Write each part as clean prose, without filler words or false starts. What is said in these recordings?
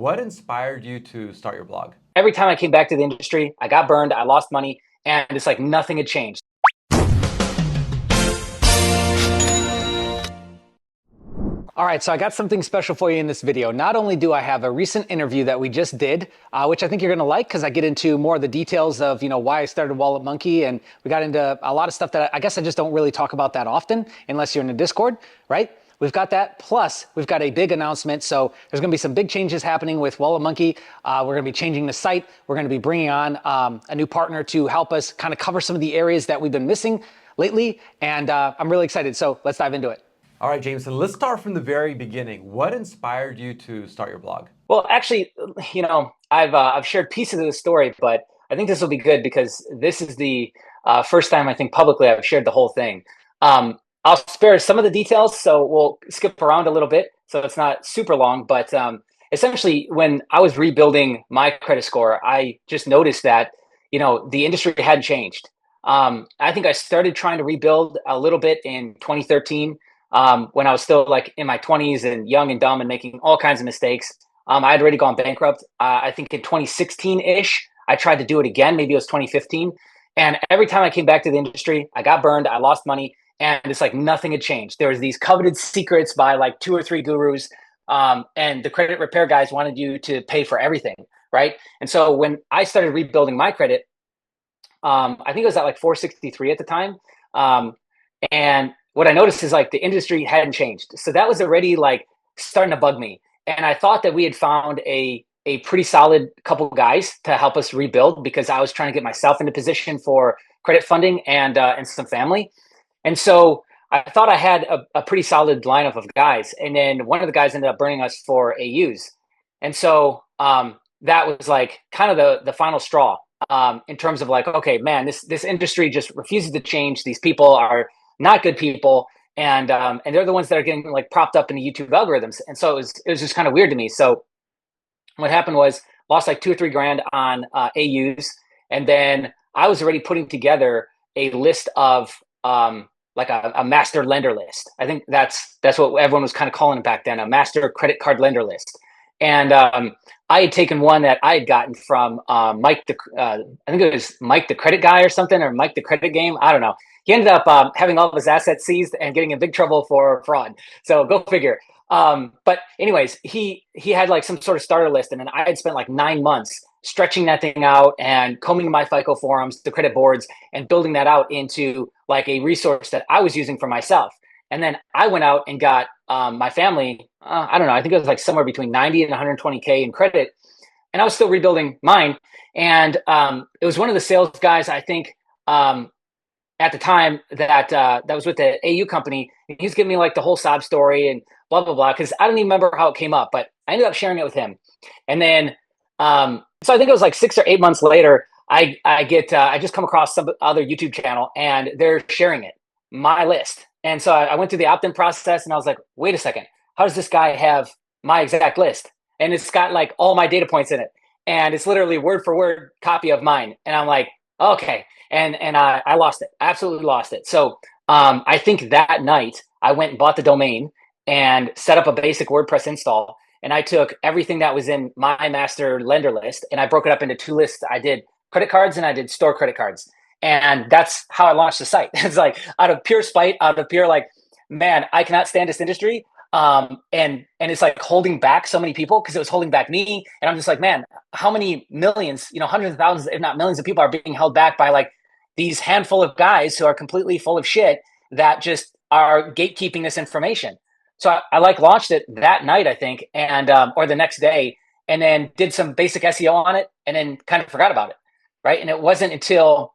What inspired you to start your blog? Every time I came back to the industry, I got burned, I lost money, and it's like nothing had changed. All right, so I got something special for you in this video. Not only do I have a recent interview that we just did, which I think you're gonna like because I get into more of the details of why I started Wallet Monkey, and we got into a lot of stuff that I guess I just don't really talk about that often unless you're in the Discord, right? We've got that, plus we've got a big announcement. So there's gonna be some big changes happening with Wallet Monkey. We're gonna be changing the site. We're gonna be bringing on a new partner to help us kind of cover some of the areas that we've been missing lately, and I'm really excited. So let's dive into it. All right, Jameson, let's start from the very beginning. What inspired you to start your blog? Well, actually, I've shared pieces of the story, but I think this will be good because this is the first time I think publicly I've shared the whole thing. I'll spare some of the details, so we'll skip around a little bit, so it's not super long. But essentially, when I was rebuilding my credit score, I just noticed that the industry hadn't changed. I think I started trying to rebuild a little bit in 2013 when I was still like in my 20s and young and dumb and making all kinds of mistakes. I had already gone bankrupt. I think in 2016-ish, I tried to do it again. Maybe it was 2015. And every time I came back to the industry, I got burned. I lost money. And it's like nothing had changed. There was these coveted secrets by like 2 or 3 gurus. And the credit repair guys wanted you to pay for everything, right? And so when I started rebuilding my credit, I think it was at like 463 at the time. And what I noticed is like the industry hadn't changed. So that was already like starting to bug me. And I thought that we had found a pretty solid couple guys to help us rebuild because I was trying to get myself into position for credit funding and some family. And so I thought I had a pretty solid lineup of guys. And then one of the guys ended up burning us for AUs. And so that was like kind of the final straw in terms of like, okay, man, this industry just refuses to change. These people are not good people, and they're the ones that are getting like propped up in the YouTube algorithms. And so it was just kind of weird to me. So what happened was lost like 2 or 3 grand on AUs, and then I was already putting together a list of like a master lender list. I think that's what everyone was kind of calling it back then, a master credit card lender list. And I had taken one that I had gotten from Mike, I think it was Mike the Credit Guy or something, or Mike the Credit Game. I don't know. He ended up having all of his assets seized and getting in big trouble for fraud. So go figure. But anyways, he had like some sort of starter list, and then I had spent like 9 months stretching that thing out and combing my FICO forums, the credit boards, and building that out into like a resource that I was using for myself. And then I went out and got my family, I don't know, I think it was like somewhere between 90 and 120K in credit. And I was still rebuilding mine. And it was one of the sales guys, I think, at the time that was with the AU company. He was giving me like the whole sob story and blah, blah, blah. Cause I don't even remember how it came up, but I ended up sharing it with him. And then, so I think it was like 6 or 8 months later, I just come across some other YouTube channel and they're sharing it, my list. And so I went through the opt-in process and I was like, wait a second, how does this guy have my exact list? And it's got like all my data points in it. And it's literally word for word copy of mine. And I'm like, okay. And I lost it. I absolutely lost it. So I think that night I went and bought the domain and set up a basic WordPress install. And I took everything that was in my master lender list and I broke it up into 2 lists. I did credit cards and I did store credit cards. And that's how I launched the site. It's like out of pure spite, out of pure like, man, I cannot stand this industry. And it's like holding back so many people because it was holding back me. And I'm just like, man, how many millions, hundreds of thousands, if not millions of people are being held back by like these handful of guys who are completely full of shit that just are gatekeeping this information. So I like launched it that night, I think, and or the next day, and then did some basic SEO on it, and then kind of forgot about it, right? And it wasn't until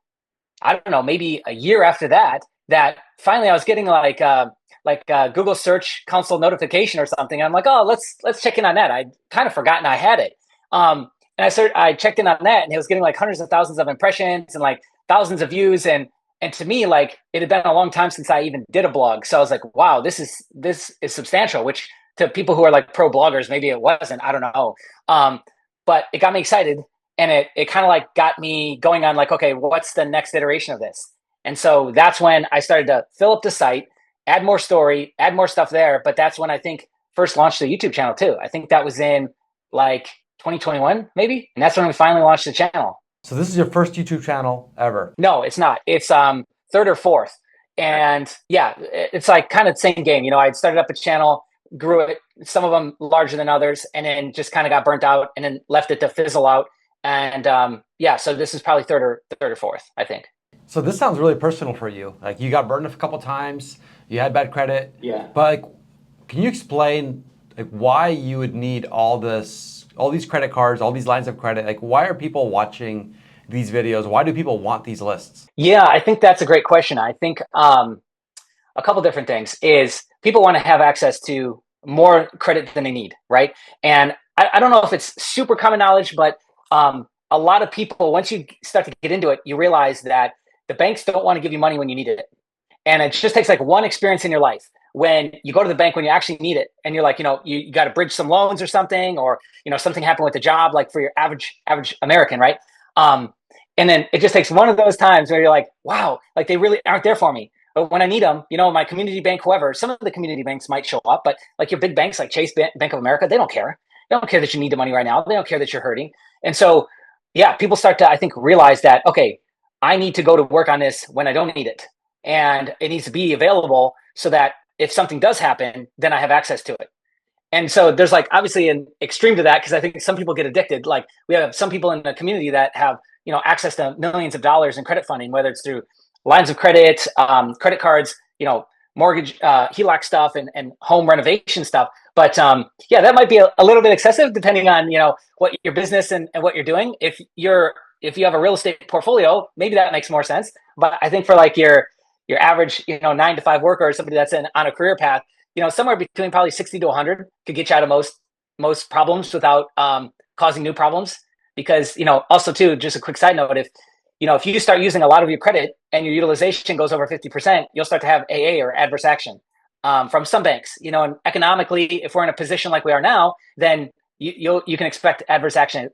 I don't know, maybe a year after that, that finally I was getting like a Google Search Console notification or something. And I'm like, oh, let's check in on that. I'd kind of forgotten I had it. And I checked in on that, and it was getting like hundreds of thousands of impressions and like thousands of views. And to me, like it had been a long time since I even did a blog. So I was like, wow, this is substantial, which to people who are like pro bloggers, maybe it wasn't, I don't know. But it got me excited. And it kind of like got me going on like, okay, what's the next iteration of this? And so that's when I started to fill up the site, add more story, add more stuff there. But that's when I think first launched the YouTube channel too. I think that was in like 2021 maybe, and that's when we finally launched the channel. So this is your first YouTube channel ever. No, it's not. It's third or fourth. Okay. And yeah, it's like kind of the same game. You know, I'd started up a channel, grew it, some of them larger than others, and then just kind of got burnt out and then left it to fizzle out. And yeah, so this is probably third or fourth, I think. So this sounds really personal for you. Like you got burned a couple times, you had bad credit. Yeah. But like, can you explain like why you would need all this, all these credit cards, all these lines of credit? Like why are people watching these videos? Why do people want these lists? Yeah, I think that's a great question. I think a couple different things is people want to have access to more credit than they need, right? And I don't know if it's super common knowledge, but a lot of people, once you start to get into it, you realize that the banks don't want to give you money when you need it. And it just takes like one experience in your life when you go to the bank when you actually need it. And you're like, you got to bridge some loans or something, or, something happened with the job, like for your average American, right? And then it just takes one of those times where you're like, wow, like they really aren't there for me. But when I need them, my community bank, whoever, some of the community banks might show up, but like your big banks like Chase Bank of America, they don't care. They don't care that you need the money right now. They don't care that you're hurting. And so, yeah, people start to, I think, realize that, okay, I need to go to work on this when I don't need it. And it needs to be available so that if something does happen, then I have access to it. And so there's like obviously an extreme to that, because I think some people get addicted. Like we have some people in the community that have, access to millions of dollars in credit funding, whether it's through lines of credit, credit cards, mortgage, HELOC stuff, and home renovation stuff. But yeah, that might be a little bit excessive depending on, what your business and what you're doing. If you have a real estate portfolio, maybe that makes more sense. But I think for like your average, 9 to 5 worker or somebody that's on a career path, somewhere between probably 60 to 100 could get you out of most problems without causing new problems. Because, also too, just a quick side note, if you start using a lot of your credit and your utilization goes over 50%, you'll start to have AA or adverse action from some banks. And economically, if we're in a position like we are now, then you can expect adverse action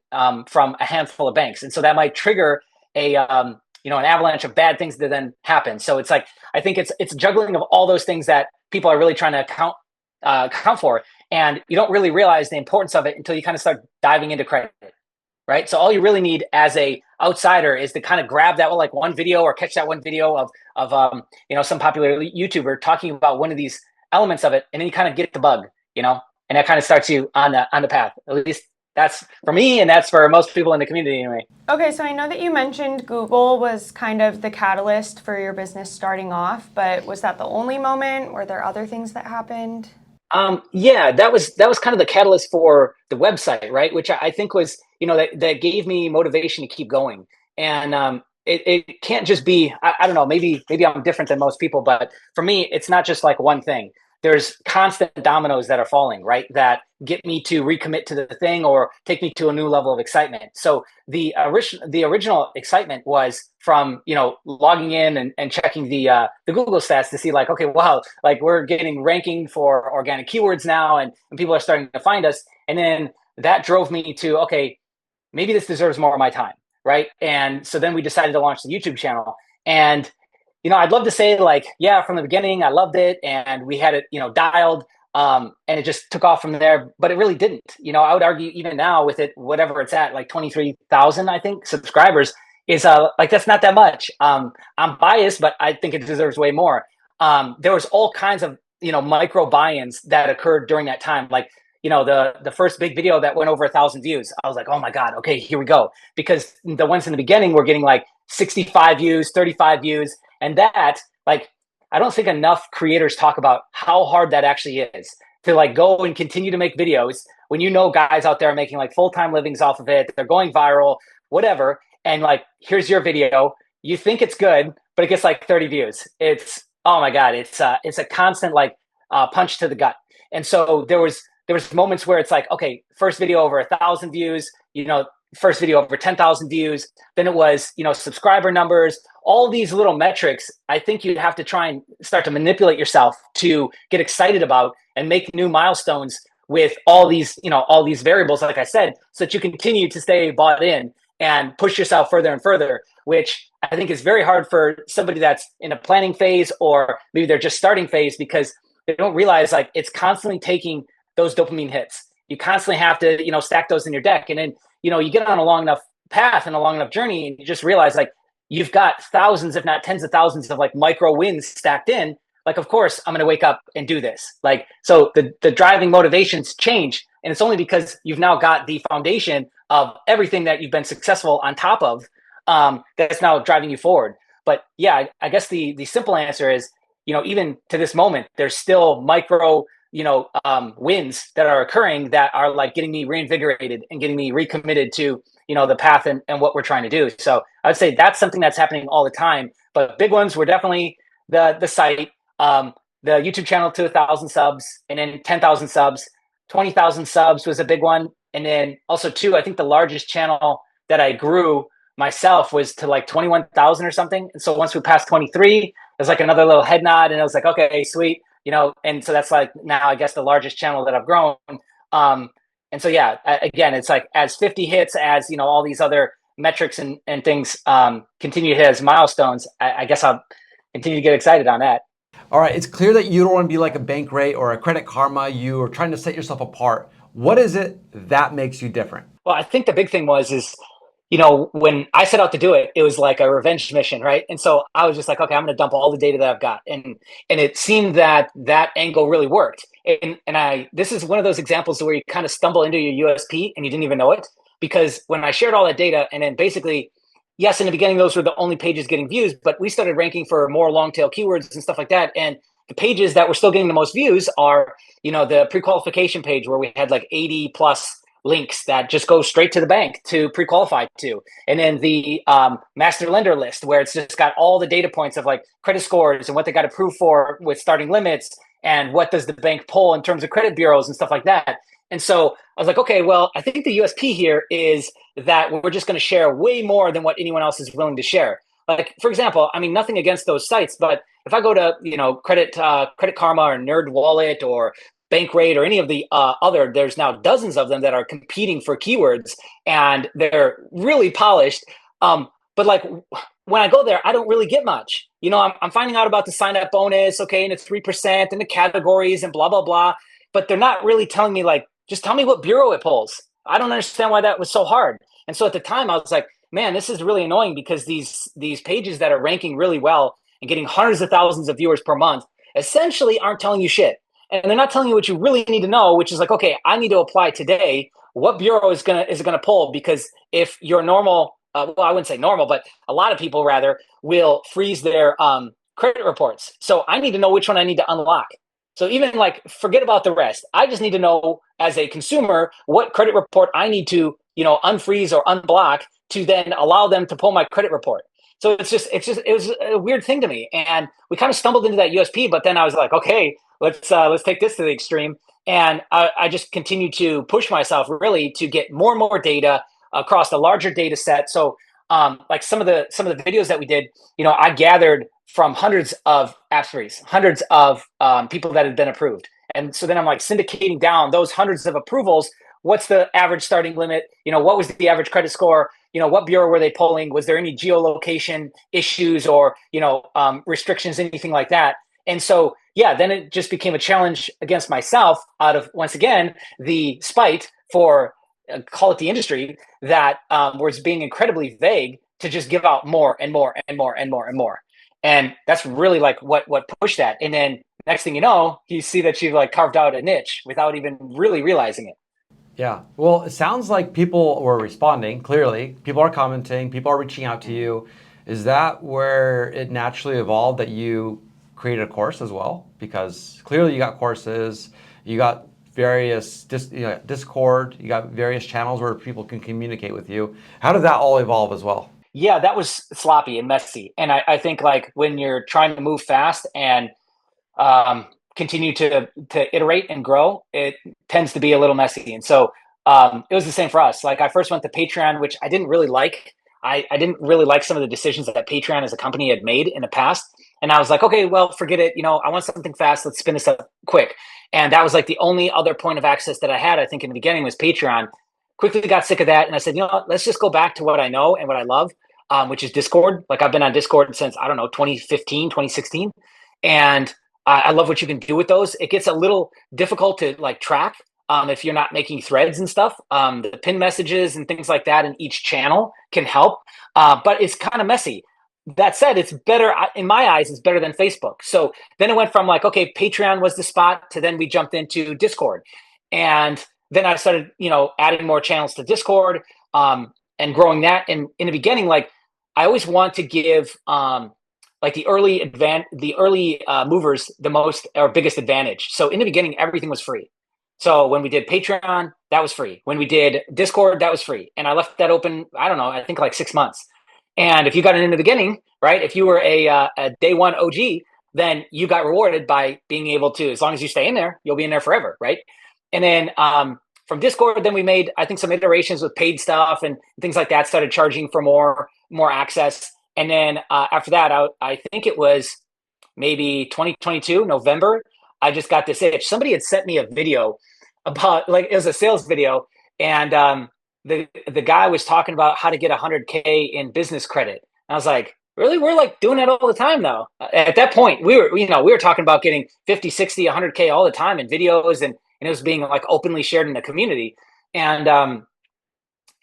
from a handful of banks. And so that might trigger an avalanche of bad things that then happen. So it's like, I think it's juggling of all those things that people are really trying to account for. And you don't really realize the importance of it until you kind of start diving into credit. Right. So all you really need as a outsider is to kind of grab that like one video or catch that one video of some popular YouTuber talking about one of these elements of it. And then you kind of get the bug, and that kind of starts you on the path. At least that's for me, and that's for most people in the community anyway. Okay, so I know that you mentioned Google was kind of the catalyst for your business starting off, but was that the only moment? Were there other things that happened? Yeah, that was kind of the catalyst for the website, right? Which I think was, that gave me motivation to keep going. And it can't just be, I don't know, maybe I'm different than most people, but for me, it's not just like one thing. There's constant dominoes that are falling, right? That get me to recommit to the thing or take me to a new level of excitement. So the original excitement was from, logging in and checking the Google stats to see like, okay, wow, like we're getting ranking for organic keywords now and people are starting to find us. And then that drove me to, okay, maybe this deserves more of my time, right? And so then we decided to launch the YouTube channel. And I'd love to say like, yeah, from the beginning, I loved it and we had it, dialed, and it just took off from there, but it really didn't. I would argue even now with it, whatever it's at, like 23,000, I think, subscribers is like, that's not that much. I'm biased, but I think it deserves way more. There was all kinds of, micro buy-ins that occurred during that time. Like, the first big video that went over 1,000 views, I was like, oh my God, okay, here we go. Because the ones in the beginning were getting like 65 views, 35 views. And that, like, I don't think enough creators talk about how hard that actually is to like go and continue to make videos when guys out there are making like full-time livings off of it. They're going viral, whatever. And like, here's your video. You think it's good, but it gets like 30 views. It's, oh my God, it's a constant like punch to the gut. And so there was moments where it's like, okay, first video over 1,000 views, first video over 10,000 views. Then it was, subscriber numbers, all these little metrics. I think you'd have to try and start to manipulate yourself to get excited about and make new milestones with all these variables, like I said, so that you continue to stay bought in and push yourself further and further, which I think is very hard for somebody that's in a planning phase, or maybe they're just starting phase, because they don't realize like it's constantly taking those dopamine hits. you constantly have to, stack those in your deck. And then, you get on a long enough path and a long enough journey, and you just realize like you've got thousands, if not tens of thousands of like micro wins stacked in. Like, of course, I'm going to wake up and do this. Like, so the driving motivations change. And it's only because you've now got the foundation of everything that you've been successful on top of, that's now driving you forward. But yeah, I guess the simple answer is, even to this moment, there's still micro, wins that are occurring that are like getting me reinvigorated and getting me recommitted to, the path and what we're trying to do. So I would say that's something that's happening all the time. But big ones were definitely the site, the YouTube channel to 1,000 subs, and then 10,000 subs, 20,000 subs was a big one. And then also too, I think the largest channel that I grew myself was to like 21,000 or something. And so once we passed 23, there's like another little head nod, and I was like, okay, sweet, and so that's like now I guess the largest channel that I've grown. And so yeah, again, it's like as 50 hits, as all these other metrics and things continue to hit as milestones, I guess I'll continue to get excited on that. All right, it's clear that you don't want to be like a Bankrate or a Credit Karma. You are trying to set yourself apart. What is it that makes you different? Well, I think the big thing is, when I set out to do it, it was like a revenge mission, right? And so I was just like, okay, I'm going to dump all the data that I've got, and it seemed that angle really worked. And this is one of those examples where you kind of stumble into your USP and you didn't even know it, because when I shared all that data, and then basically, yes, in the beginning those were the only pages getting views, but we started ranking for more long tail keywords and stuff like that, and the pages that were still getting the most views are, the pre-qualification page where we had like 80 plus links that just go straight to the bank to pre-qualify to. And then the master lender list, where it's just got all the data points of like credit scores and what they got approved for with starting limits, and what does the bank pull in terms of credit bureaus and stuff like that. And so I was like, okay, well, I think the USP here is that we're just going to share way more than what anyone else is willing to share. Like, for example, I mean, nothing against those sites, but if I go to, Credit Karma or Nerd Wallet or Bankrate or any of the other, there's now dozens of them that are competing for keywords, and they're really polished. But like when I go there, I don't really get much. I'm finding out about the sign up bonus, okay, and it's 3% and the categories and blah, blah, blah. But they're not really telling me, like, just tell me what bureau it pulls. I don't understand why that was so hard. And so at the time I was like, man, this is really annoying, because these pages that are ranking really well and getting hundreds of thousands of viewers per month essentially aren't telling you shit. And they're not telling you what you really need to know, which is like, okay, I need to apply today. What bureau is it gonna pull? Because if your normal, well, I wouldn't say normal, but a lot of people rather will freeze their credit reports. So I need to know which one I need to unlock. So even like, forget about the rest. I just need to know as a consumer what credit report I need to, unfreeze or unblock to then allow them to pull my credit report. So it was a weird thing to me. And we kind of stumbled into that USP, but then I was like, okay, let's take this to the extreme. And I just continue to push myself really to get more and more data across a larger data set. So like some of the videos that we did, I gathered from hundreds of apps, hundreds of people that had been approved. And so then I'm like syndicating down those hundreds of approvals. What's the average starting limit? What was the average credit score? What bureau were they pulling? Was there any geolocation issues or, restrictions, anything like that? And so, yeah, then it just became a challenge against myself out of, once again, the spite for, call it the industry, that was being incredibly vague to just give out more and more and more and more and more. And that's really like what pushed that. And then next thing you see that you've like carved out a niche without even really realizing it. Yeah. Well, it sounds like people were responding. Clearly, people are commenting, people are reaching out to you. Is that where it naturally evolved that you created a course as well? Because clearly you got courses, you got various Discord, you got various channels where people can communicate with you. How did that all evolve as well? Yeah, that was sloppy and messy. And I think like when you're trying to move fast and continue to iterate and grow, it tends to be a little messy. And so it was the same for us. Like I first went to Patreon, which I didn't really like. I didn't really like some of the decisions that Patreon as a company had made in the past. And I was like, okay, well, forget it. I want something fast. Let's spin this up quick. And that was like the only other point of access that I had, I think in the beginning, was Patreon. Quickly got sick of that. And I said, let's just go back to what I know and what I love, which is Discord. Like I've been on Discord since, 2015, 2016. And I love what you can do with those. It gets a little difficult to like track if you're not making threads and stuff. The pin messages and things like that in each channel can help, but it's kind of messy. That said, it's better in my eyes. It's better than Facebook. So then it went from like, okay, Patreon was the spot to then we jumped into Discord, and then I started, adding more channels to Discord, and growing that. And in the beginning, like I always want to give like the early movers the most or biggest advantage. So in the beginning, everything was free. So when we did Patreon, that was free. When we did Discord, that was free. And I left that open, I don't know, I think like 6 months. And if you got it in the beginning, right, if you were a day one OG, then you got rewarded by being able to, as long as you stay in there, you'll be in there forever, right? And then from Discord, then we made, I think, some iterations with paid stuff and things like that, started charging for more access. And then after that, I think it was maybe 2022, November, I just got this itch. Somebody had sent me a video about, like, it was a sales video, and the guy was talking about how to get 100K in business credit. And I was like, really? We're like doing that all the time now. At that point, we were talking about getting 50, 60, 100K all the time in videos, and it was being like openly shared in the community. And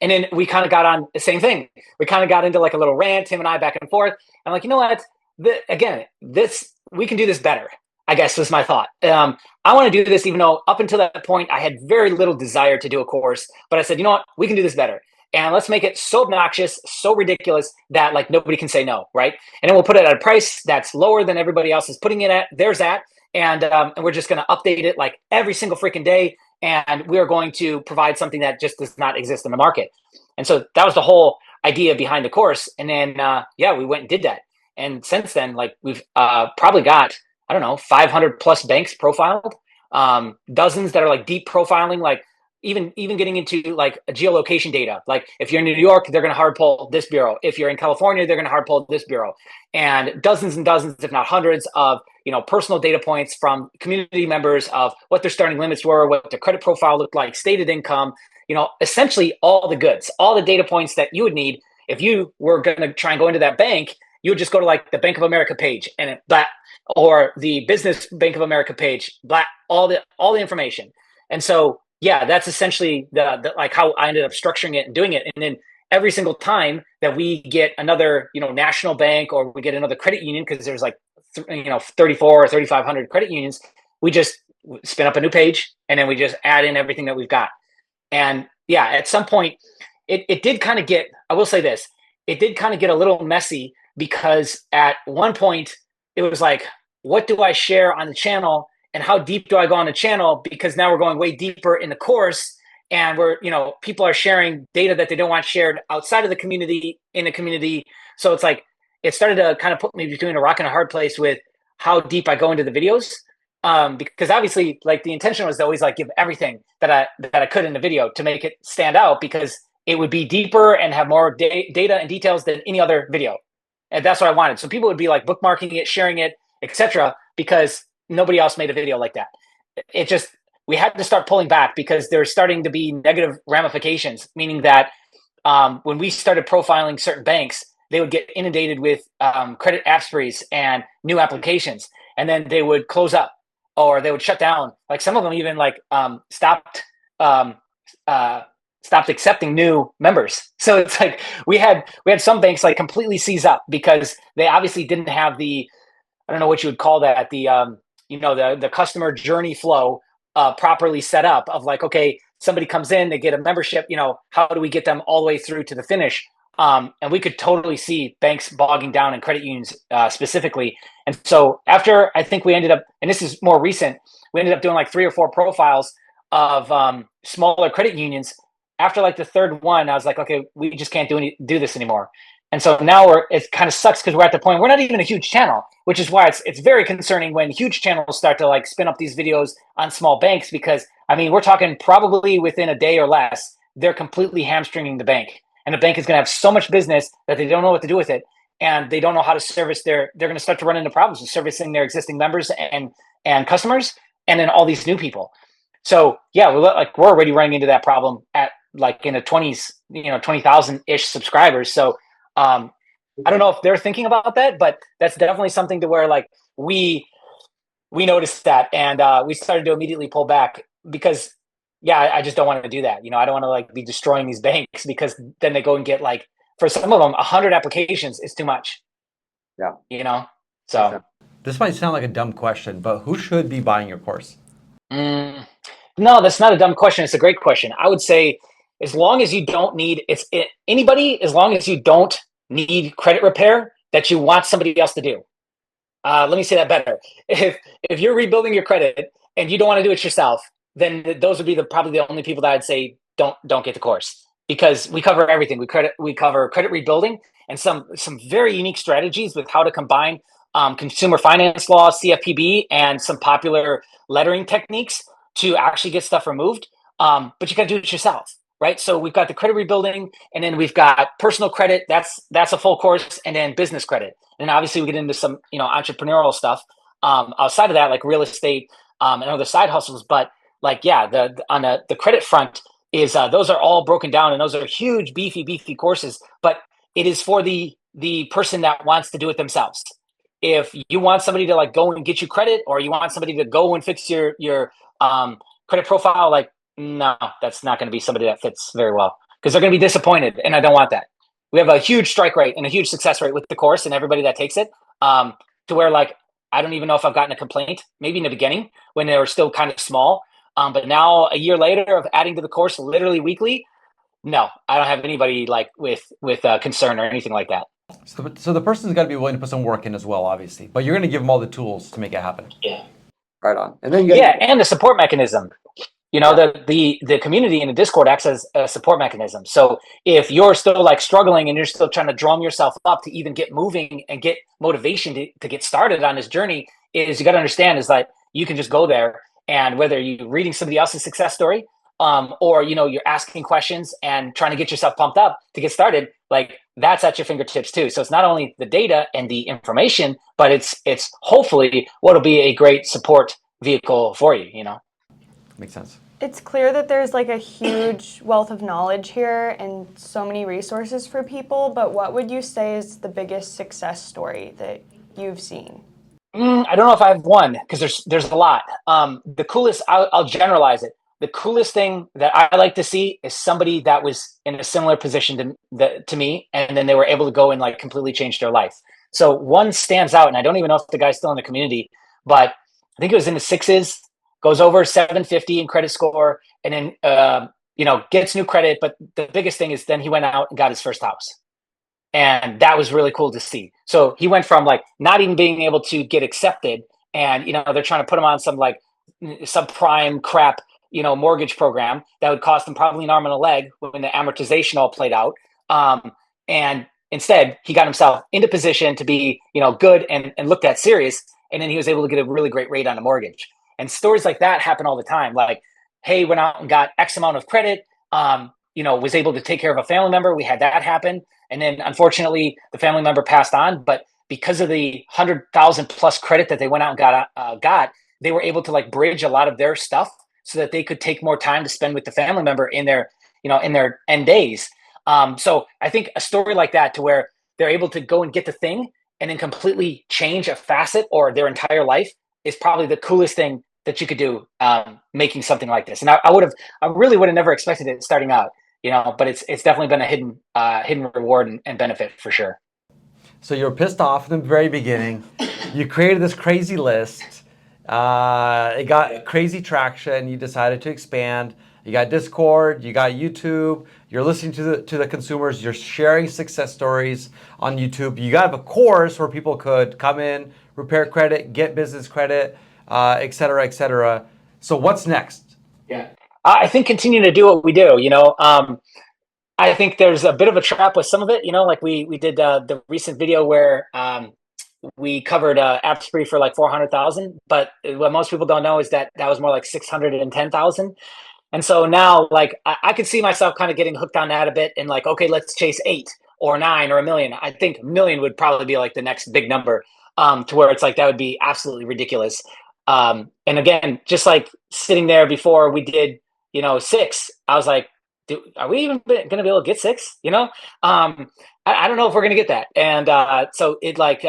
then we kind of got on the same thing. We kind of got into like a little rant, him and I, back and forth. I'm like, you know what? We can do this better, I guess was my thought. I want to do this, even though up until that point, I had very little desire to do a course. But I said, you know what? We can do this better. And let's make it so obnoxious, so ridiculous that like nobody can say no, right? And then we'll put it at a price that's lower than everybody else is putting it at. There's that. And we're just going to update it like every single freaking day. And we are going to provide something that just does not exist in the market. And so that was the whole idea behind the course. And then, we went and did that. And since then, like we've probably got, I don't know, 500 plus banks profiled, dozens that are like deep profiling, like even getting into like geolocation data. Like if you're in New York, they're going to hard pull this bureau. If you're in California, they're going to hard pull this bureau. And dozens, if not hundreds of, personal data points from community members of what their starting limits were, what their credit profile looked like, stated income, essentially all the goods, all the data points that you would need if you were going to try and go into that bank. You would just go to like the Bank of America page and or the Business Bank of America page, all the information. And so, yeah, that's essentially the like how I ended up structuring it and doing it. And then every single time that we get another, national bank, or we get another credit union, because there's like 34 or 3,500 credit unions, we just spin up a new page and then we just add in everything that we've got. And yeah, at some point it did kind of get, I will say this, it did kind of get a little messy, because at one point it was like, what do I share on the channel and how deep do I go on the channel? Because now we're going way deeper in the course, and people are sharing data that they don't want shared outside of the community, in the community. So it's like, it started to kind of put me between a rock and a hard place with how deep I go into the videos. Because obviously, like, the intention was to always like give everything that I could in the video to make it stand out, because it would be deeper and have more data and details than any other video. And that's what I wanted. So people would be like bookmarking it, sharing it, etc., because nobody else made a video like that. We had to start pulling back, because there's starting to be negative ramifications, meaning that when we started profiling certain banks, they would get inundated with credit app sprays and new applications, and then they would close up or they would shut down. Like some of them even like stopped accepting new members. So it's like we had some banks like completely seize up, because they obviously didn't have the, I don't know what you would call that, the customer journey flow properly set up, of like, okay, somebody comes in, they get a membership, how do we get them all the way through to the finish? And we could totally see banks bogging down, and credit unions specifically. And so after, I think we ended up, and this is more recent, we ended up doing like 3 or 4 profiles of smaller credit unions. After like the third one, I was like, okay, we just can't do this anymore. And so now it kind of sucks, because we're at the point, we're not even a huge channel, which is why it's very concerning when huge channels start to like spin up these videos on small banks, because I mean, we're talking probably within a day or less, they're completely hamstringing the bank, and the bank is going to have so much business that they don't know what to do with it. And they don't know how to service they're going to start to run into problems with servicing their existing members and customers, and then all these new people. So yeah, we're already running into that problem at like in the 20s, 20,000 ish subscribers. So I don't know if they're thinking about that, but that's definitely something to where like we noticed that, and we started to immediately pull back, because yeah, I just don't want to do that. I don't want to like be destroying these banks because then they go and get like, for some of them, 100 applications is too much, Yeah. you know? Makes So, sense. This might sound like a dumb question, but who should be buying your course? mm, no, that's not a dumb question. It's a great question. I would say as long as you don't need anybody, as long as you don't need credit repair that you want somebody else to do. Let me say that better. If you're rebuilding your credit and you don't want to do it yourself, then those would be probably the only people that I'd say don't get the course, because we cover everything. We cover credit rebuilding and some very unique strategies with how to combine consumer finance law, CFPB, and some popular lettering techniques to actually get stuff removed. But you got to do it yourself, right? So we've got the credit rebuilding, and then we've got personal credit. That's a full course, and then business credit. And obviously we get into some, entrepreneurial stuff outside of that, like real estate and other side hustles. But like, yeah, on the credit front is those are all broken down, and those are huge, beefy courses. But it is for the person that wants to do it themselves. If you want somebody to like go and get you credit, or you want somebody to go and fix your credit profile, like, no, that's not going to be somebody that fits very well, because they're going to be disappointed, and I don't want that. We have a huge strike rate and a huge success rate with the course and everybody that takes it, to where like I don't even know if I've gotten a complaint, maybe in the beginning when they were still kind of small. But now, a year later of adding to the course literally weekly, no, I don't have anybody like with concern or anything like that. So the person's got to be willing to put some work in as well, obviously. But you're going to give them all the tools to make it happen. Yeah. Right on. And then you Yeah, and the support mechanism. The community in the Discord acts as a support mechanism. So if you're still like struggling and you're still trying to drum yourself up to even get moving and get motivation to get started on this journey, is you got to understand is that you can just go there, and whether you're reading somebody else's success story, or you're asking questions and trying to get yourself pumped up to get started, like that's at your fingertips too. So it's not only the data and the information, but it's hopefully what'll be a great support vehicle for you. Makes sense. It's clear that there's like a huge wealth of knowledge here and so many resources for people, but what would you say is the biggest success story that you've seen? I don't know if I have one, because there's a lot. The coolest, I'll generalize it. The coolest thing that I like to see is somebody that was in a similar position to me, and then they were able to go and like completely change their life. So one stands out, and I don't even know if the guy's still in the community, but I think it was in the sixes, goes over 750 in credit score, and then gets new credit. But the biggest thing is then he went out and got his first house. And that was really cool to see. So he went from like not even being able to get accepted, and they're trying to put him on some like subprime crap, mortgage program that would cost him probably an arm and a leg when the amortization all played out. And instead, he got himself into position to be, good and looked at serious, and then he was able to get a really great rate on a mortgage. And stories like that happen all the time. Like, hey, went out and got X amount of credit. Was able to take care of a family member. We had that happen. And then unfortunately, the family member passed on. But because of the 100,000 plus credit that they went out and got, they were able to like bridge a lot of their stuff so that they could take more time to spend with the family member in their end days. So I think a story like that, to where they're able to go and get the thing and then completely change a facet or their entire life, is probably the coolest thing that you could do, making something like this. And I really would have never expected it starting out. But it's definitely been a hidden reward and benefit for sure. So you were pissed off in the very beginning. You created this crazy list. It got crazy traction. You decided to expand. You got Discord. You got YouTube. You're listening to the consumers. You're sharing success stories on YouTube. You got a course where people could come in, repair credit, get business credit, et cetera, et cetera. So what's next? Yeah. I think continue to do what we do. I think there's a bit of a trap with some of it. Like we did the recent video where we covered Appspree for like 400,000, but what most people don't know is that was more like 610,000. And so now, like, I could see myself kind of getting hooked on that a bit, and like, okay, let's chase 8 or 9 or a million. I think a million would probably be like the next big number, to where it's like that would be absolutely ridiculous. And again, just like sitting there before we did, 6, I was like, are we even going to be able to get 6? I don't know if we're going to get that. And so it like,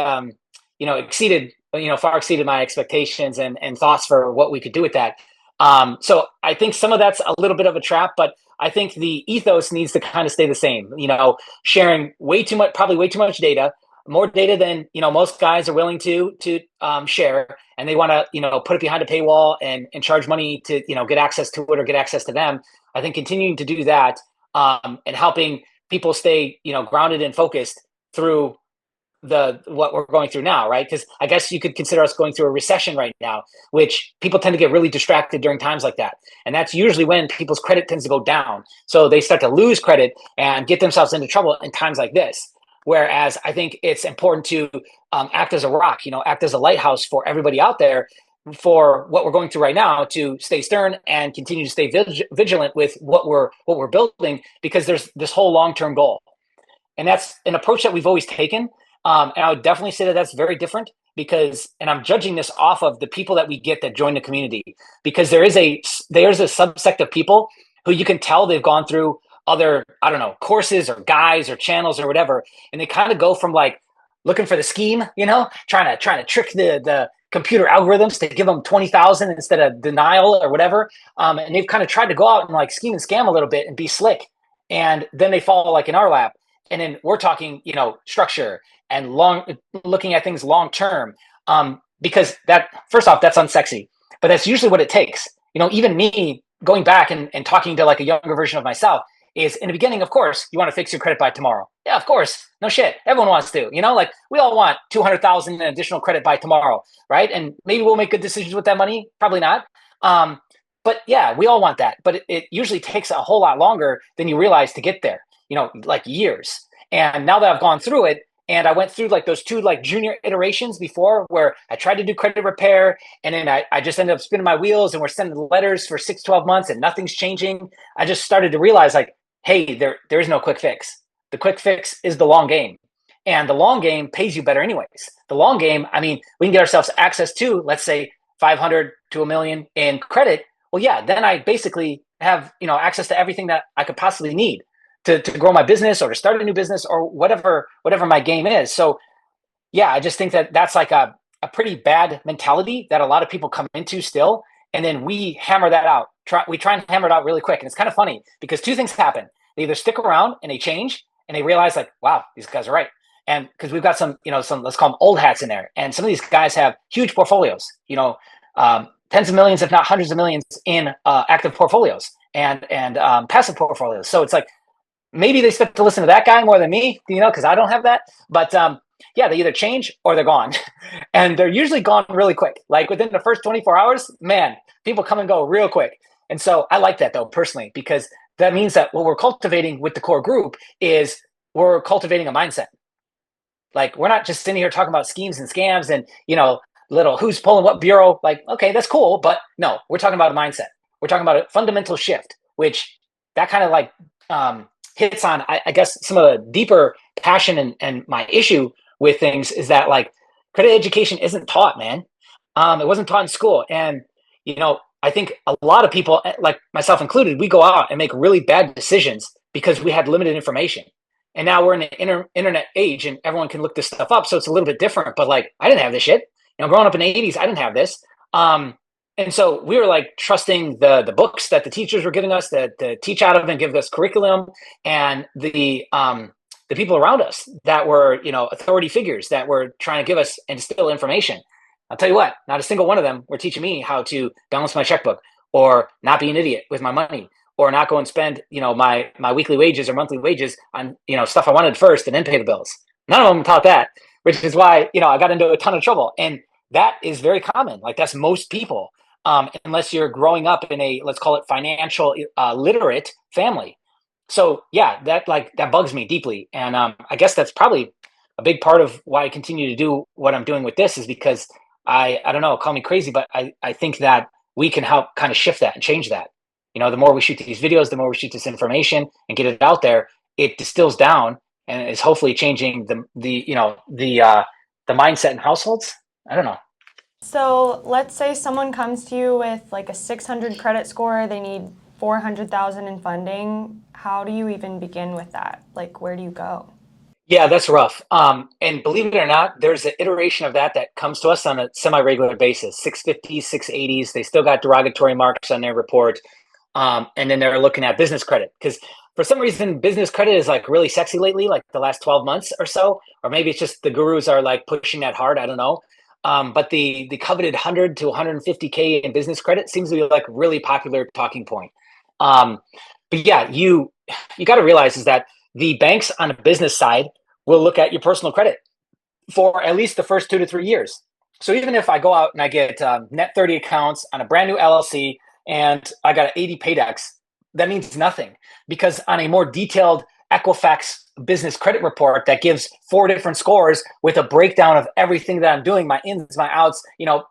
exceeded, far exceeded my expectations and thoughts for what we could do with that. So I think some of that's a little bit of a trap, but I think the ethos needs to kind of stay the same. Sharing way too much, probably way too much data, more data than most guys are willing to share, and they want to put it behind a paywall and charge money to get access to it or get access to them. I think continuing to do that, and helping people stay grounded and focused through what we're going through now, right? Because I guess you could consider us going through a recession right now, which people tend to get really distracted during times like that. And that's usually when people's credit tends to go down. So they start to lose credit and get themselves into trouble in times like this. Whereas I think it's important to act as a rock, act as a lighthouse for everybody out there for what we're going through right now, to stay stern and continue to stay vigilant with what we're building, because there's this whole long-term goal. And that's an approach that we've always taken. And I would definitely say that that's very different and I'm judging this off of the people that we get that join the community, because there's a subsect of people who you can tell they've gone through other, I don't know, courses or guides or channels or whatever. And they kind of go from like looking for the scheme, trying to trick the computer algorithms to give them 20,000 instead of denial or whatever. And they've kind of tried to go out and like scheme and scam a little bit and be slick. And then they fall like in our lap. And then we're talking, structure and looking at things long term, because that, first off, that's unsexy, but that's usually what it takes. Even me going back and talking to like a younger version of myself is, in the beginning, of course, you want to fix your credit by tomorrow. Yeah, of course. No shit. Everyone wants to, like we all want 200,000 in additional credit by tomorrow, right? And maybe we'll make good decisions with that money. Probably not. But yeah, we all want that. But it usually takes a whole lot longer than you realize to get there, like years. And now that I've gone through it, and I went through like those two like junior iterations before where I tried to do credit repair, and then I just ended up spinning my wheels, and we're sending letters for 6-12 months and nothing's changing. I just started to realize like, hey, there is no quick fix. The quick fix is the long game. And the long game pays you better anyways. The long game, I mean, we can get ourselves access to, let's say, 500 to $1 million in credit. Well, yeah, then I basically have, access to everything that I could possibly need to grow my business or to start a new business or whatever my game is. So yeah, I just think that that's like a pretty bad mentality that a lot of people come into still. And then we hammer that out. We try and hammer it out really quick. And it's kind of funny because two things happen. They either stick around and they change and they realize like, wow, these guys are right. And because we've got some, let's call them old hats in there. And some of these guys have huge portfolios, tens of millions, if not hundreds of millions in active portfolios and passive portfolios. So it's like, maybe they start to listen to that guy more than me, because I don't have that. But yeah, they either change or they're gone. And they're usually gone really quick. Like within the first 24 hours, man, people come and go real quick. And so I like that though, personally, because that means that what we're cultivating with the core group is we're cultivating a mindset. Like we're not just sitting here talking about schemes and scams and, little who's pulling what bureau. Like, okay, that's cool. But no, we're talking about a mindset. We're talking about a fundamental shift, which that kind of like, hits on, I guess, some of the deeper passion and my issue with things is that like credit education isn't taught, man. It wasn't taught in school. And, I think a lot of people, like myself included, we go out and make really bad decisions because we had limited information. And now we're in the internet age and everyone can look this stuff up. So it's a little bit different, but like, I didn't have this shit. Growing up in the 80s, I didn't have this. And so we were like trusting the books that the teachers were giving us to teach out of and give us curriculum, and the people around us that were, authority figures that were trying to give us and instill information. I'll tell you what, not a single one of them were teaching me how to balance my checkbook or not be an idiot with my money or not go and spend, my weekly wages or monthly wages on, stuff I wanted first and then pay the bills. None of them taught that, which is why, I got into a ton of trouble. And that is very common. Like that's most people. Unless you're growing up in a, let's call it financial literate family. So yeah, that bugs me deeply. And I guess that's probably a big part of why I continue to do what I'm doing with this is because I don't know, call me crazy, but I think that we can help kind of shift that and change that. The more we shoot these videos, the more we shoot this information and get it out there, it distills down and is hopefully changing the mindset in households. I don't know. So let's say someone comes to you with like a 600 credit score, they need 400,000 in funding. How do you even begin with that? Like, where do you go? Yeah, that's rough. And believe it or not, there's an iteration of that that comes to us on a semi-regular basis. 650s, 680s. They still got derogatory marks on their report. And then they're looking at business credit because for some reason business credit is like really sexy lately, like the last 12 months or so, or maybe it's just the gurus are like pushing that hard. I don't know. But the coveted 100 to 150K in business credit seems to be like really popular talking point. Um, but yeah, you got to realize is that the banks on the business side will look at your personal credit for at least the first 2 to 3 years. So even if I go out and I get net 30 accounts on a brand new LLC and I got an 80 paydex, that means nothing because on a more detailed Equifax business credit report that gives 4 different scores with a breakdown of everything that I'm doing, my ins, my outs,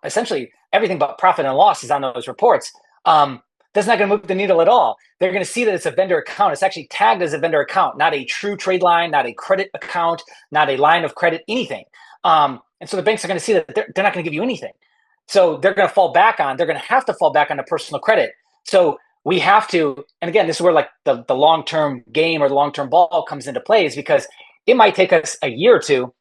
essentially everything but profit and loss is on those reports. That's not going to move the needle at all. They're going to see that it's a vendor account. It's actually tagged as a vendor account, not a true trade line, not a credit account, not a line of credit, anything. And so the banks are going to see that they're not going to give you anything. So they're going to they're going to have to fall back on the personal credit. So we have to, and again, this is where like the long-term game or the long-term ball comes into play is because it might take us a year or two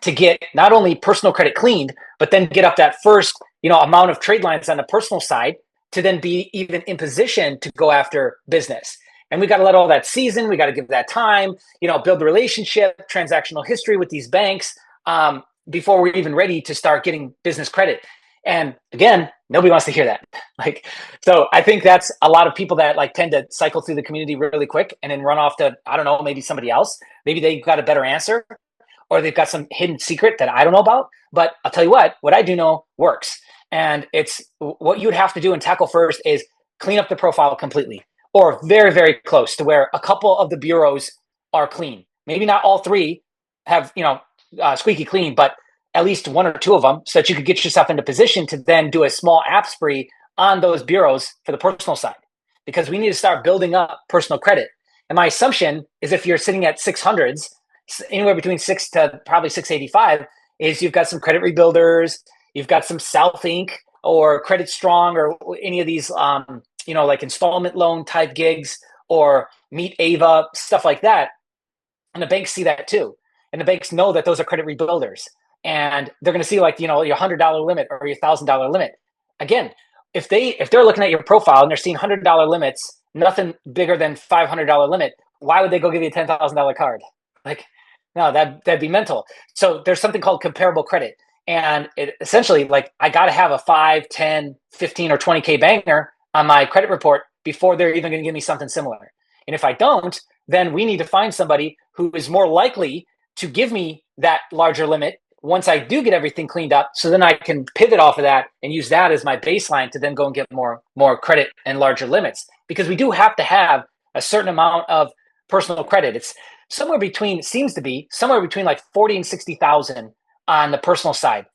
to get not only personal credit cleaned, but then get up that first, amount of trade lines on the personal side to then be even in position to go after business. And we got to let all that season. We got to give that time, build the relationship, transactional history with these banks before we're even ready to start getting business credit. And again, nobody wants to hear that. So I think that's a lot of people that like tend to cycle through the community really quick and then run off to, I don't know, maybe somebody else. Maybe they've got a better answer or they've got some hidden secret that I don't know about. But I'll tell you what I do know works. And it's what you'd have to do and tackle first is clean up the profile completely or very, very close to where a couple of the bureaus are clean. Maybe not all three have, squeaky clean, but at least one or two of them so that you could get yourself into position to then do a small app spree on those bureaus for the personal side because we need to start building up personal credit. And my assumption is if you're sitting at 600s, anywhere between 6 to probably 685, is you've got some credit rebuilders, you've got some South Inc. or Credit Strong or any of these, like installment loan type gigs or Meet Ava, stuff like that. And the banks see that too. And the banks know that those are credit rebuilders. And they're going to see like, your $100 limit or your $1,000 limit. Again, if they're looking at your profile and they're seeing $100 limits, nothing bigger than $500 limit, why would they go give you a $10,000 card? Like, no, that'd be mental. So there's something called comparable credit. And it essentially like I got to have a 5, 10, 15 or 20K banger on my credit report before they're even going to give me something similar. And if I don't, then we need to find somebody who is more likely to give me that larger limit once I do get everything cleaned up. So then I can pivot off of that and use that as my baseline to then go and get more credit and larger limits because we do have to have a certain amount of personal credit. It's seems to be somewhere between like 40 and 60,000 on the personal side,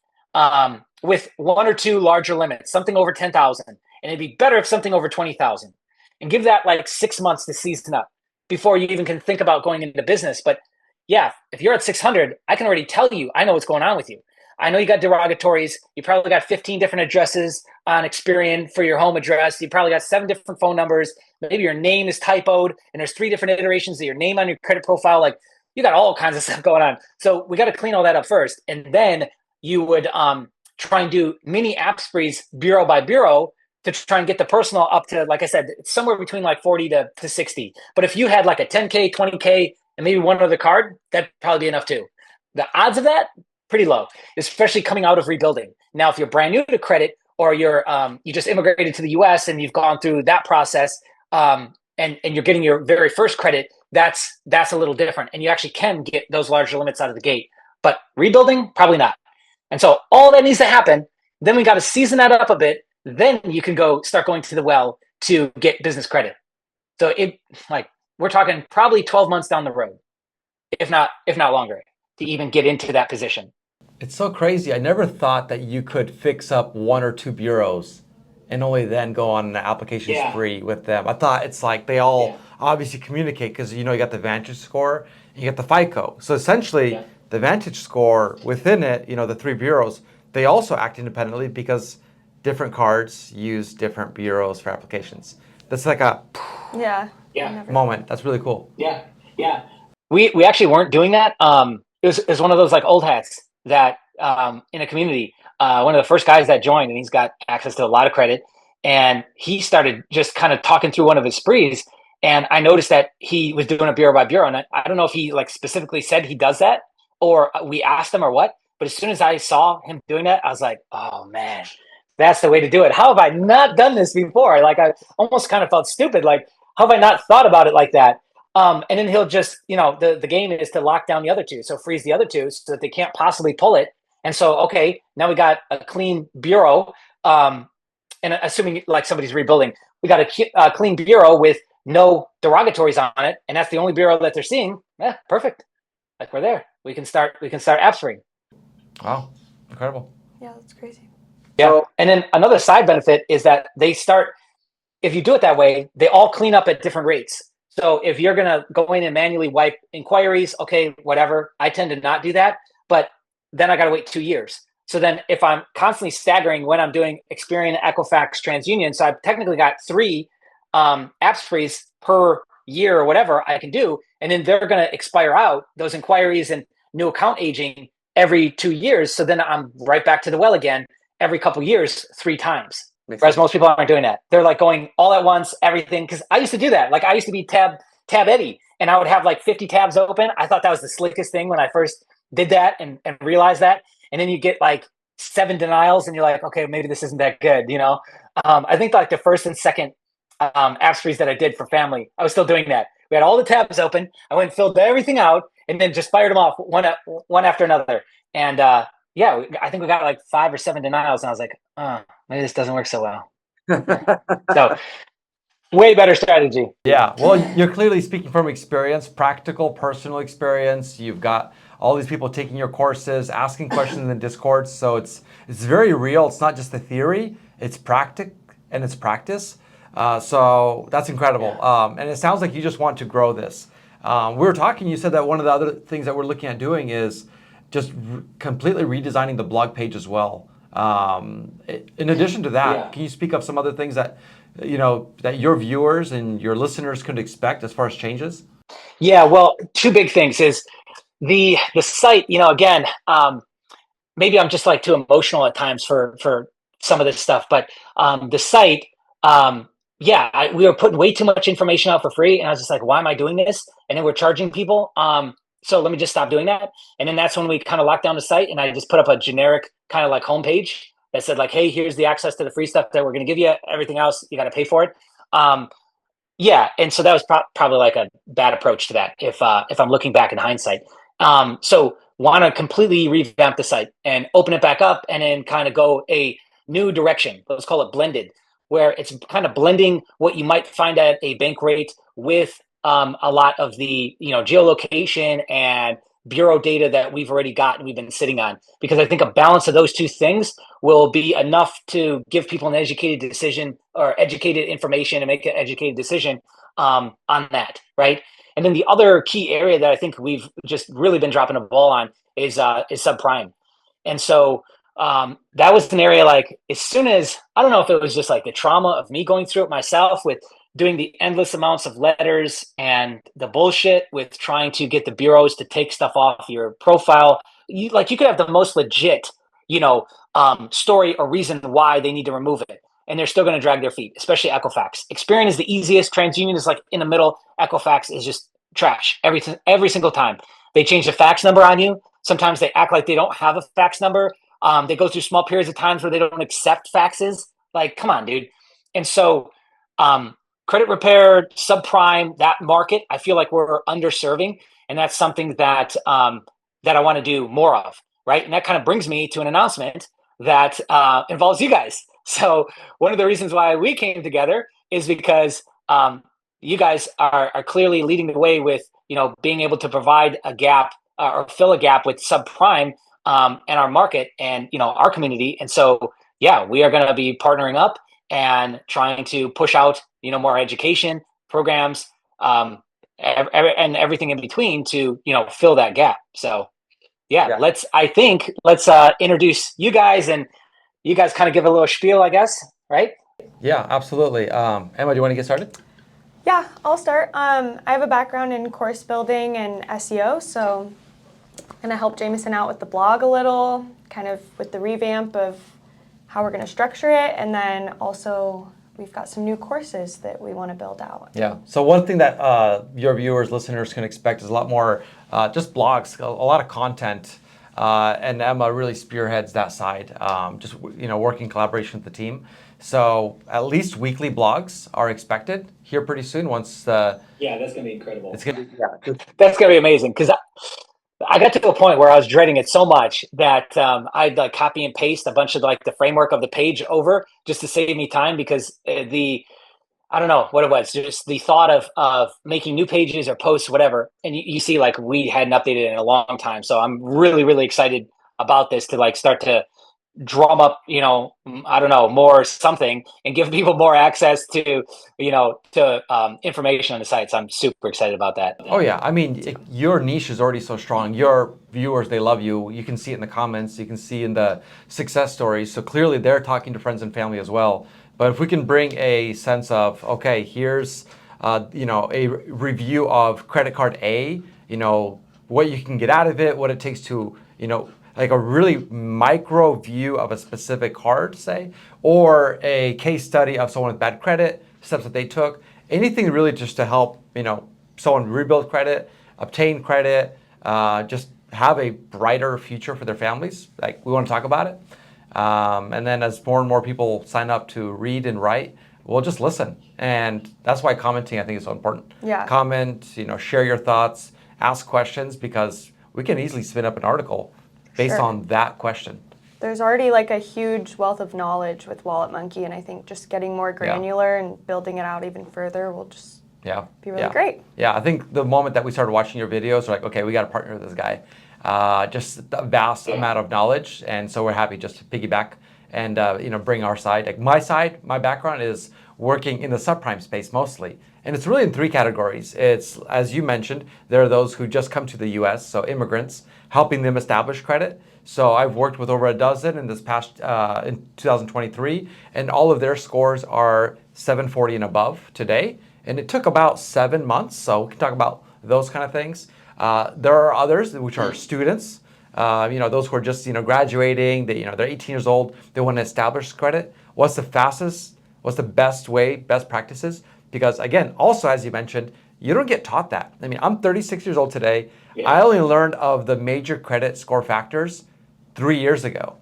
with one or two larger limits, something over 10,000, and it'd be better if something over 20,000, and give that like 6 months to season up before you even can think about going into business. But yeah, if you're at 600, I can already tell you, I know what's going on with you. I know you got derogatories. You probably got 15 different addresses on Experian for your home address. You probably got 7 different phone numbers. Maybe your name is typoed and there's 3 different iterations of your name on your credit profile. Like you got all kinds of stuff going on. So we got to clean all that up first. And then you would try and do mini app sprees bureau by bureau to try and get the personal up to, like I said, somewhere between like 40 to 60. But if you had like a 10K, 20K, and maybe one other card, that'd probably be enough too. The odds of that, pretty low, especially coming out of rebuilding. Now, if you're brand new to credit or you're you just immigrated to the US and you've gone through that process and you're getting your very first credit, that's a little different. And you actually can get those larger limits out of the gate. But rebuilding, probably not. And so all that needs to happen, then we got to season that up a bit. Then you can start going to the well to get business credit. So we're talking probably 12 months down the road, if not longer, to even get into that position. It's so crazy. I never thought that you could fix up 1 or 2 bureaus and only then go on an application spree with them. I thought it's like they all obviously communicate because you got the Vantage score and you got the FICO. So essentially the Vantage score within it, the 3 bureaus, they also act independently because different cards use different bureaus for applications. That's like a moment. That's really cool. Yeah. We actually weren't doing that. It was one of those like old hats that in a community. One of the first guys that joined, and he's got access to a lot of credit. And he started just kind of talking through one of his sprees, and I noticed that he was doing it bureau by bureau. And I don't know if he like specifically said he does that, or we asked him or what. But as soon as I saw him doing that, I was like, oh man, that's the way to do it. How have I not done this before? Like I almost kind of felt stupid. Like how have I not thought about it like that? And then he'll just, the game is to lock down the other two. So freeze the other two so that they can't possibly pull it. And so, okay, now we got a clean bureau. And assuming like somebody's rebuilding, we got a clean bureau with no derogatories on it. And that's the only bureau that they're seeing. Yeah, perfect. Like we're there. We can start app stream. Wow, incredible. Yeah, that's crazy. Yeah. So, And then another side benefit is that if you do it that way, they all clean up at different rates. So if you're going to go in and manually wipe inquiries, okay, whatever. I tend to not do that, but then I got to wait 2 years. So then if I'm constantly staggering when I'm doing Experian, Equifax, TransUnion, so I've technically got 3 app sprees per year or whatever I can do. And then they're going to expire out those inquiries and new account aging every 2 years. So then I'm right back to the well again every couple years, 3 times. Whereas most people aren't doing that. They're like going all at once, everything. Because I used to do that. Like I used to be tab Eddie, and I would have like 50 tabs open. I thought that was the slickest thing when I first did that and realized that. And then you get like 7 denials, and you're like, okay, maybe this isn't that good. I think like the first and second app sprees that I did for family, I was still doing that. We had all the tabs open. I went and filled everything out, and then just fired them off one after another. And yeah, I think we got like 5 or 7 denials, and I was like, maybe this doesn't work so well. So way better strategy. yeah, well, you're clearly speaking from experience, practical, personal experience. You've got all these people taking your courses, asking questions in the Discord. So it's very real. It's not just the theory; it's and it's practice. So that's incredible. And it sounds like you just want to grow this. We were talking. You said that one of the other things that we're looking at doing is just completely redesigning the blog page as well. In addition to that, Yeah. can you speak of some other things that that your viewers and your listeners could expect as far as changes? Yeah, well, 2 big things is the site. Again, maybe I'm just like too emotional at times for some of this stuff, but the site, yeah, we were putting way too much information out for free, and I was just like, why am I doing this? And then we're charging people. So let me just stop doing that. And then that's when we kind of locked down the site, and I just put up a generic kind of like homepage that said like, hey, here's the access to the free stuff that we're going to give you. Everything else, you got to pay for it. Yeah, and so that was probably like a bad approach to that if I'm looking back in hindsight. So want to completely revamp the site and open it back up, and then kind of go a new direction. Let's call it blended, where it's kind of blending what you might find at a bank rate with a lot of the geolocation and bureau data that we've already got and we've been sitting on. Because I think a balance of those 2 things will be enough to give people an educated decision or educated information and make an educated decision on that, right? And then the other key area that I think we've just really been dropping a ball on is subprime. And so that was an area like as soon as, I don't know if it was just like the trauma of me going through it myself with doing the endless amounts of letters and the bullshit with trying to get the bureaus to take stuff off your profile. You could have the most legit, story or reason why they need to remove it, and they're still going to drag their feet, especially Equifax. Experian is the easiest. TransUnion is like in the middle. Equifax is just trash every single time. They change the fax number on you. Sometimes they act like they don't have a fax number. They go through small periods of times where they don't accept faxes. Like, come on, dude. And so credit repair, subprime, that market, I feel like we're underserving. And that's something that that I want to do more of, right? And that kind of brings me to an announcement that involves you guys. So one of the reasons why we came together is because you guys are clearly leading the way with being able to provide a gap or fill a gap with subprime in our market and our community. And so yeah, we are going to be partnering up and trying to push out more education programs and everything in between to fill that gap. So yeah. let's introduce you guys, and you guys kind of give a little spiel, I guess, right? Yeah, absolutely. Emma, do you want to get started? Yeah, I'll start. I have a background in course building and SEO, so I'm going to help Jameson out with the blog a little, kind of with the revamp of how we're going to structure it, and then also we've got some new courses that we want to build out. Yeah. So one thing that your viewers, listeners can expect is a lot more just blogs, a lot of content, and Emma really spearheads that side. Just working in collaboration with the team. So at least weekly blogs are expected here pretty soon. Once Yeah, that's gonna be incredible. it's gonna be, yeah. That's gonna be amazing because I got to a point where I was dreading it so much that I'd like copy and paste a bunch of like the framework of the page over just to save me time because I don't know what it was, just the thought of making new pages or posts, whatever. And you see, like we hadn't updated in a long time, so I'm really really excited about this to like start to drum up, I don't know, more something and give people more access to, information on the sites. I'm super excited about that. Oh yeah, I mean, your niche is already so strong. Your viewers, they love you. You can see it in the comments. You can see in the success stories. So clearly, they're talking to friends and family as well. But if we can bring a sense of, okay, here's, a review of credit card A, what you can get out of it, what it takes to, like a really micro view of a specific card, say, or a case study of someone with bad credit, steps that they took, anything really just to help, someone rebuild credit, obtain credit, just have a brighter future for their families. Like we want to talk about it. And then as more and more people sign up to read and write, we'll just listen. And that's why commenting, I think, is so important. Yeah. Comment, share your thoughts, ask questions, because we can easily spin up an article based Sure. on that question. There's already like a huge wealth of knowledge with Wallet Monkey, and I think just getting more granular and building it out even further will just be really great. Yeah, I think the moment that we started watching your videos, we're like, okay, we got to partner with this guy. Just a vast amount of knowledge, and so we're happy just to piggyback and bring our side. Like my background is working in the subprime space mostly, and it's really in three categories. It's, as you mentioned, there are those who just come to the U.S., so immigrants, helping them establish credit. So I've worked with over a dozen in this past in 2023, and all of their scores are 740 and above today. And it took about 7 months, so we can talk about those kind of things. There are others which are students, those who are just graduating. They're 18 years old. They want to establish credit. What's the fastest? What's the best way? Best practices? Because again, also as you mentioned, you don't get taught that. I mean, I'm 36 years old today. Yeah. I only learned of the major credit score factors 3 years ago.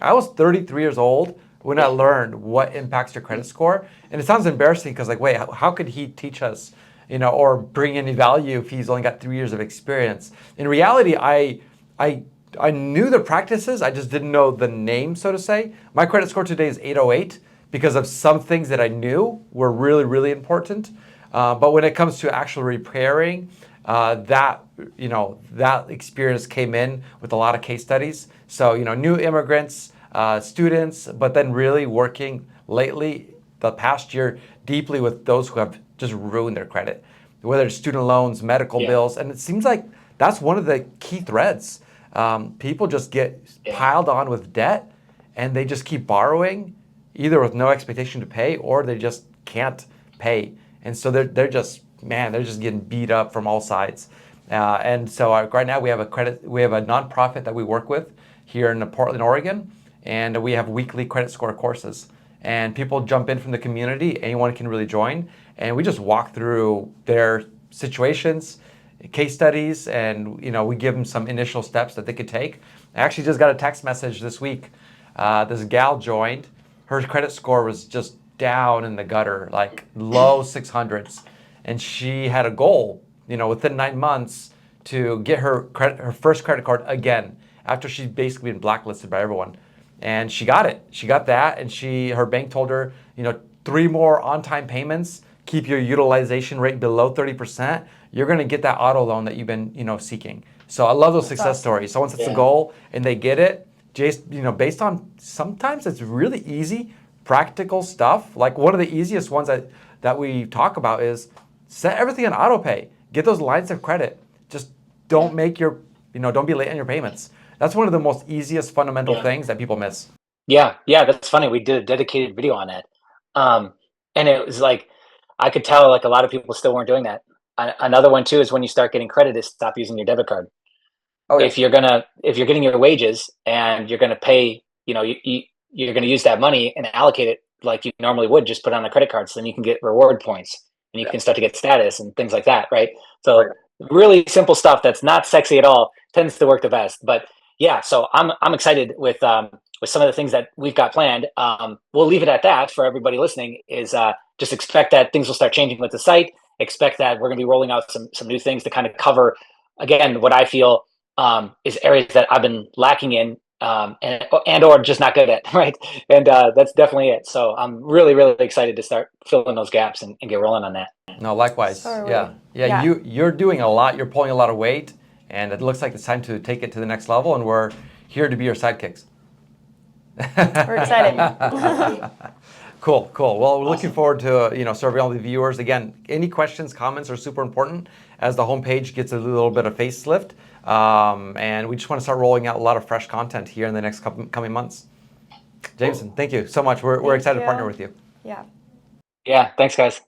I was 33 years old when I learned what impacts your credit score. And it sounds embarrassing because like, wait, how could he teach us, or bring any value if he's only got 3 years of experience? In reality, I knew the practices, I just didn't know the name, so to say. My credit score today is 808 because of some things that I knew were really, really important. But when it comes to actual repairing, that experience came in with a lot of case studies. So, new immigrants, students, but then really working lately, the past year, deeply with those who have just ruined their credit, whether it's student loans, medical bills. And it seems like that's one of the key threads. People just get piled on with debt and they just keep borrowing, either with no expectation to pay or they just can't pay. And so they're just getting beat up from all sides. And so right now we have a nonprofit that we work with here in Portland, Oregon, and we have weekly credit score courses. And people jump in from the community, anyone can really join. And we just walk through their situations, case studies, and we give them some initial steps that they could take. I actually just got a text message this week. This gal joined. Her credit score was just down in the gutter, like low 600s. And she had a goal, within 9 months to get her first credit card again after she'd basically been blacklisted by everyone. And she got it. She got that, and her bank told her, 3 more on-time payments, keep your utilization rate below 30%. You're going to get that auto loan that you've been, seeking. So I love those success stories. Someone sets a goal and they get it, just, based on sometimes it's really easy, practical stuff. Like one of the easiest ones that we talk about is set everything on auto pay. Get those lines of credit. Just don't make don't be late on your payments. That's one of the most easiest fundamental things that people miss. Yeah, that's funny. We did a dedicated video on that. And it was like, I could tell like a lot of people still weren't doing that. Another one too is when you start getting credit is stop using your debit card. Oh, yeah. If you're getting your wages and you're gonna pay, you're gonna use that money and allocate it like you normally would, just put it on a credit card, so then you can get reward points and you can start to get status and things like that, right? So really simple stuff that's not sexy at all tends to work the best. But yeah, so I'm excited with some of the things that we've got planned. We'll leave it at that for everybody listening. Is just expect that things will start changing with the site. Expect that we're going to be rolling out some new things to kind of cover, again, what I feel is areas that I've been lacking in, and or just not good at, right? And that's definitely it. So I'm really, really excited to start filling those gaps and get rolling on that. No, likewise. So are we. Yeah. Yeah. You're doing a lot. You're pulling a lot of weight, and it looks like it's time to take it to the next level. And we're here to be your sidekicks. We're excited. Cool. Well, we're looking forward to serving all the viewers. Again, any questions, comments are super important as the homepage gets a little bit of facelift, and we just want to start rolling out a lot of fresh content here in the next coming months. Jameson, thank you so much. We're excited to partner with you. Yeah. Yeah, thanks, guys.